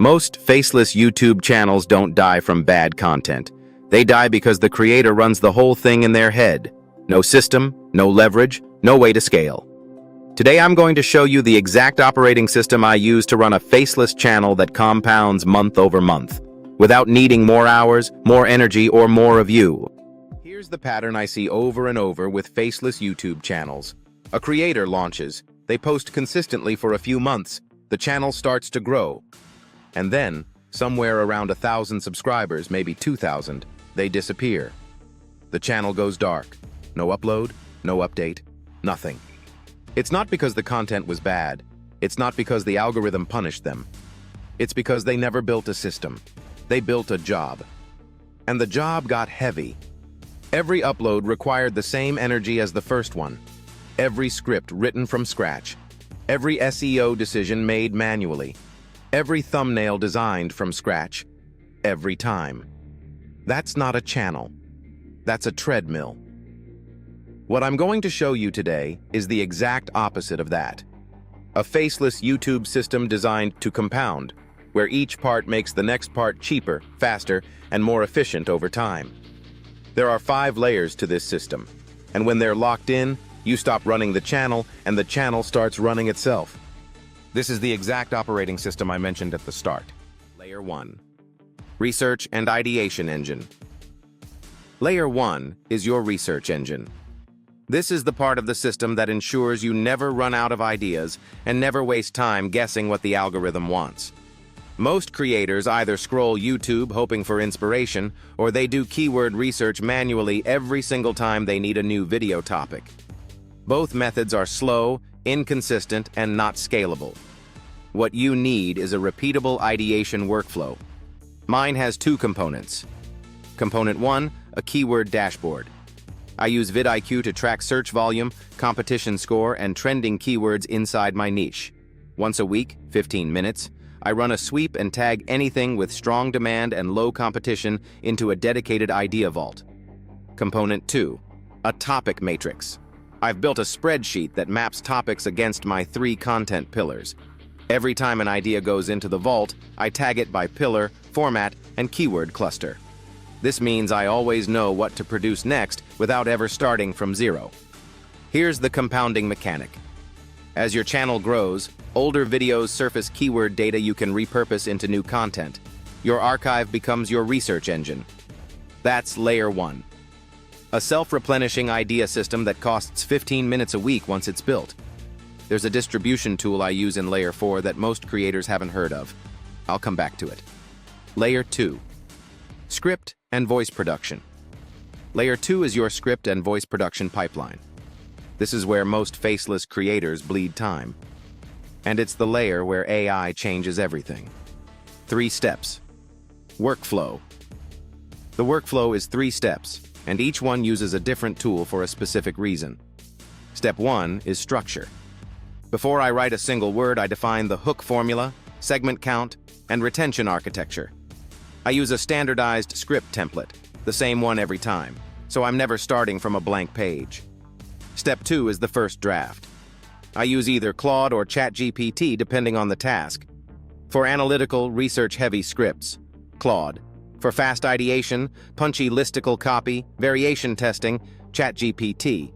Most faceless YouTube channels don't die from bad content. They die because the creator runs the whole thing in their head. No system, no leverage, no way to scale. Today I'm going to show you the exact operating system I use to run a faceless channel that compounds month over month, without needing more hours, more energy, or more of you. Here's the pattern I see over and over with faceless YouTube channels. A creator launches. They post consistently for a few months. The channel starts to grow. And then, somewhere around 1,000 subscribers, maybe 2,000, they disappear. The channel goes dark. No upload, no update, nothing. It's not because the content was bad. It's not because the algorithm punished them. It's because they never built a system. They built a job. And the job got heavy. Every upload required the same energy as the first one. Every script written from scratch. Every SEO decision made manually. Every thumbnail designed from scratch, every time. That's not a channel. That's a treadmill. What I'm going to show you today is the exact opposite of that. A faceless YouTube system designed to compound, where each part makes the next part cheaper, faster, and more efficient over time. There are 5 layers to this system, and when they're locked in, you stop running the channel, and the channel starts running itself. This is the exact operating system I mentioned at the start. Layer 1. Research and Ideation Engine. Layer 1 is your research engine. This is the part of the system that ensures you never run out of ideas and never waste time guessing what the algorithm wants. Most creators either scroll YouTube hoping for inspiration, or they do keyword research manually every single time they need a new video topic. Both methods are slow, inconsistent, and not scalable. What you need is a repeatable ideation workflow. Mine has 2 components. Component 1, a keyword dashboard. I use vidIQ to track search volume, competition score, and trending keywords inside my niche. Once a week, 15 minutes, I run a sweep and tag anything with strong demand and low competition into a dedicated idea vault. Component 2, a topic matrix. I've built a spreadsheet that maps topics against my 3 content pillars. Every time an idea goes into the vault, I tag it by pillar, format, and keyword cluster. This means I always know what to produce next without ever starting from zero. Here's the compounding mechanic. As your channel grows, older videos surface keyword data you can repurpose into new content. Your archive becomes your research engine. That's layer 1. A self-replenishing idea system that costs 15 minutes a week once it's built. There's a distribution tool I use in Layer 4 that most creators haven't heard of. I'll come back to it. Layer 2. Script and voice production. Layer 2 is your script and voice production pipeline. This is where most faceless creators bleed time. And it's the layer where AI changes everything. 3 steps. Workflow. The workflow is 3 steps, and each one uses a different tool for a specific reason. Step 1 is structure. Before I write a single word, I define the hook formula, segment count, and retention architecture. I use a standardized script template, the same one every time, so I'm never starting from a blank page. Step 2 is the first draft. I use either Claude or ChatGPT depending on the task. For analytical, research-heavy scripts, Claude. For fast ideation, punchy listicle copy, variation testing, ChatGPT.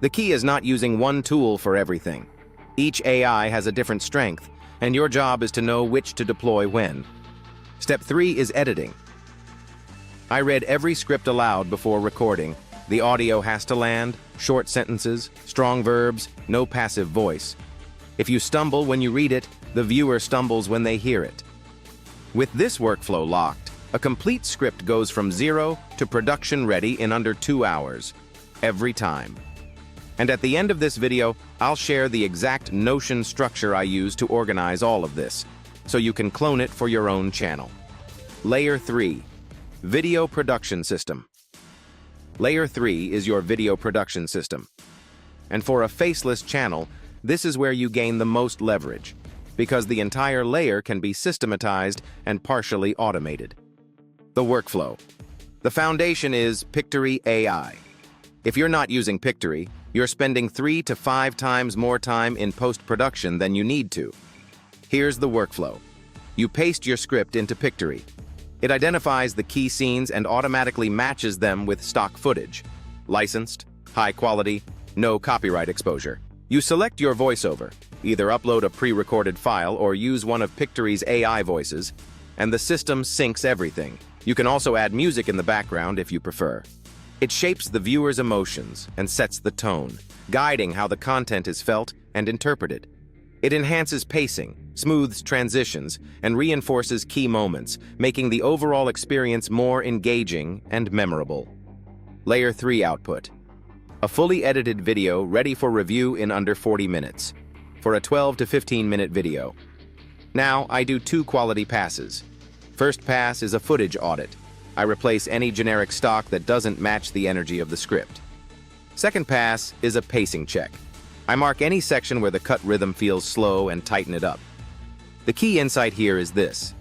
The key is not using one tool for everything. Each AI has a different strength, and your job is to know which to deploy when. Step 3 is editing. I read every script aloud before recording. The audio has to land, short sentences, strong verbs, no passive voice. If you stumble when you read it, the viewer stumbles when they hear it. With this workflow locked, a complete script goes from 0 to production ready in under 2 hours, every time. And at the end of this video, I'll share the exact Notion structure I use to organize all of this, so you can clone it for your own channel. Layer 3. Video Production System. Layer 3 is your video production system. And for a faceless channel, this is where you gain the most leverage, because the entire layer can be systematized and partially automated. The workflow. The foundation is Pictory AI. If you're not using Pictory, you're spending 3 to 5 times more time in post-production than you need to. Here's the workflow. You paste your script into Pictory. It identifies the key scenes and automatically matches them with stock footage. Licensed, high quality, no copyright exposure. You select your voiceover, either upload a pre-recorded file or use one of Pictory's AI voices, and the system syncs everything. You can also add music in the background if you prefer. It shapes the viewer's emotions and sets the tone, guiding how the content is felt and interpreted. It enhances pacing, smooths transitions, and reinforces key moments, making the overall experience more engaging and memorable. Layer 3 output. A fully edited video ready for review in under 40 minutes, for a 12 to 15-minute video. Now, I do 2 quality passes. First pass is a footage audit. I replace any generic stock that doesn't match the energy of the script. Second pass is a pacing check. I mark any section where the cut rhythm feels slow and tighten it up. The key insight here is this.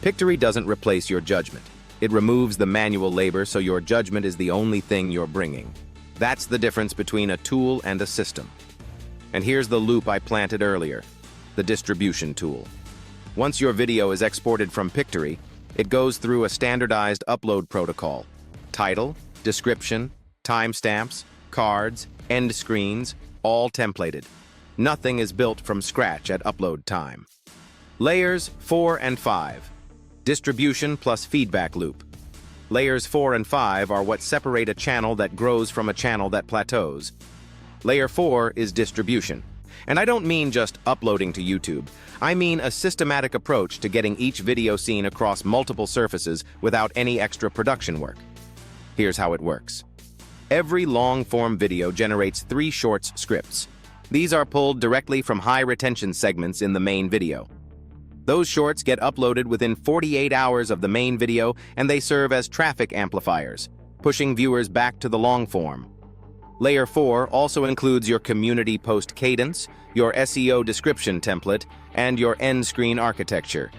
Pictory doesn't replace your judgment. It removes the manual labor, so your judgment is the only thing you're bringing. That's the difference between a tool and a system. And here's the loop I planted earlier, the distribution tool. Once your video is exported from Pictory, it goes through a standardized upload protocol. Title, description, timestamps, cards, end screens, all templated. Nothing is built from scratch at upload time. Layers 4 and 5. Distribution plus feedback loop. Layers 4 and 5 are what separate a channel that grows from a channel that plateaus. Layer 4 is distribution. And I don't mean just uploading to YouTube. I mean a systematic approach to getting each video seen across multiple surfaces without any extra production work. Here's how it works. Every long-form video generates 3 shorts scripts. These are pulled directly from high-retention segments in the main video. Those shorts get uploaded within 48 hours of the main video, and they serve as traffic amplifiers, pushing viewers back to the long form. Layer 4 also includes your community post cadence, your SEO description template, and your end screen architecture.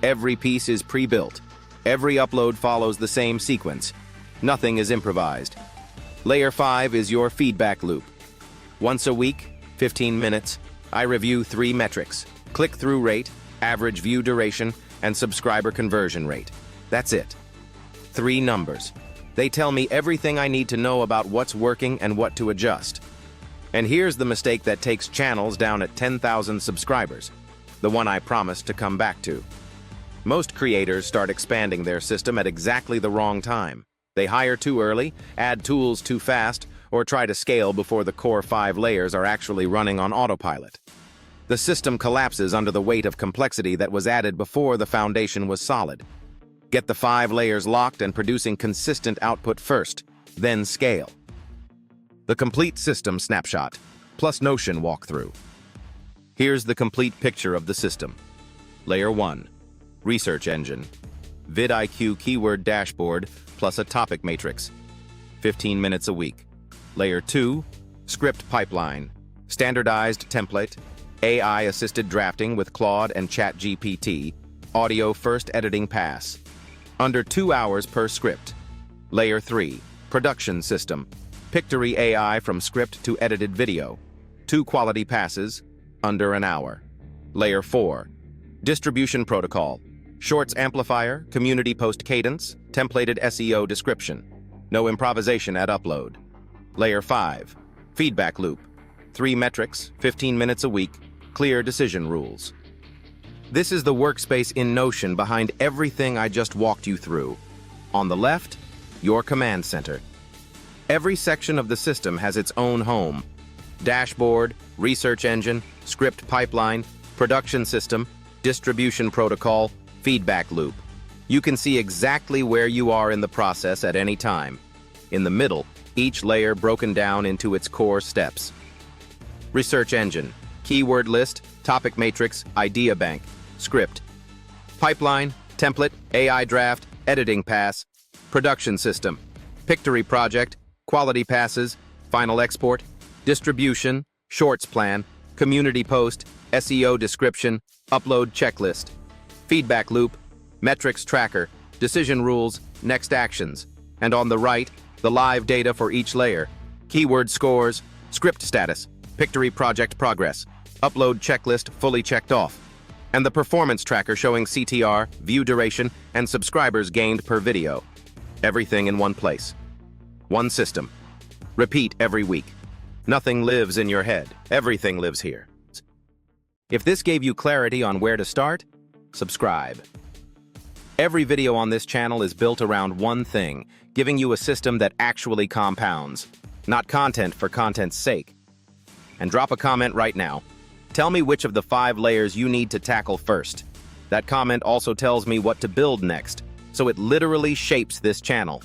Every piece is pre-built. Every upload follows the same sequence. Nothing is improvised. Layer 5 is your feedback loop. Once a week, 15 minutes, I review 3 metrics: click-through rate, average view duration, and subscriber conversion rate. That's it. 3 numbers. They tell me everything I need to know about what's working and what to adjust. And here's the mistake that takes channels down at 10,000 subscribers, the one I promised to come back to. Most creators start expanding their system at exactly the wrong time. They hire too early, add tools too fast, or try to scale before the core 5 layers are actually running on autopilot. The system collapses under the weight of complexity that was added before the foundation was solid. Get the 5 layers locked and producing consistent output first, then scale. The complete system snapshot, plus Notion walkthrough. Here's the complete picture of the system. Layer 1, research engine. vidIQ keyword dashboard plus a topic matrix. 15 minutes a week. Layer 2, script pipeline. Standardized template. AI-assisted drafting with Claude and ChatGPT. Audio first editing pass. Under 2 hours per script. Layer 3, production system. Pictory AI from script to edited video. 2 quality passes, under an hour. Layer 4, distribution protocol. Shorts amplifier, community post cadence, templated SEO description. No improvisation at upload. Layer 5, feedback loop. 3 metrics, 15 minutes a week, clear decision rules. This is the workspace in Notion behind everything I just walked you through. On the left, your command center. Every section of the system has its own home. Dashboard, research engine, script pipeline, production system, distribution protocol, feedback loop. You can see exactly where you are in the process at any time. In the middle, each layer broken down into its core steps. Research engine, keyword list, topic matrix, idea bank, script. Pipeline, template, AI draft, editing pass. Production system, Pictory project, quality passes, final export, distribution, shorts plan, community post, SEO description, upload checklist. Feedback loop, metrics tracker, decision rules, next actions. And on the right, the live data for each layer. Keyword scores, script status, Pictory project progress, upload checklist fully checked off. And the performance tracker showing CTR, view duration, and subscribers gained per video. Everything in one place. One system. Repeat every week. Nothing lives in your head. Everything lives here. If this gave you clarity on where to start, subscribe. Every video on this channel is built around one thing, giving you a system that actually compounds, not content for content's sake. And drop a comment right now. Tell me which of the 5 layers you need to tackle first. That comment also tells me what to build next, so it literally shapes this channel.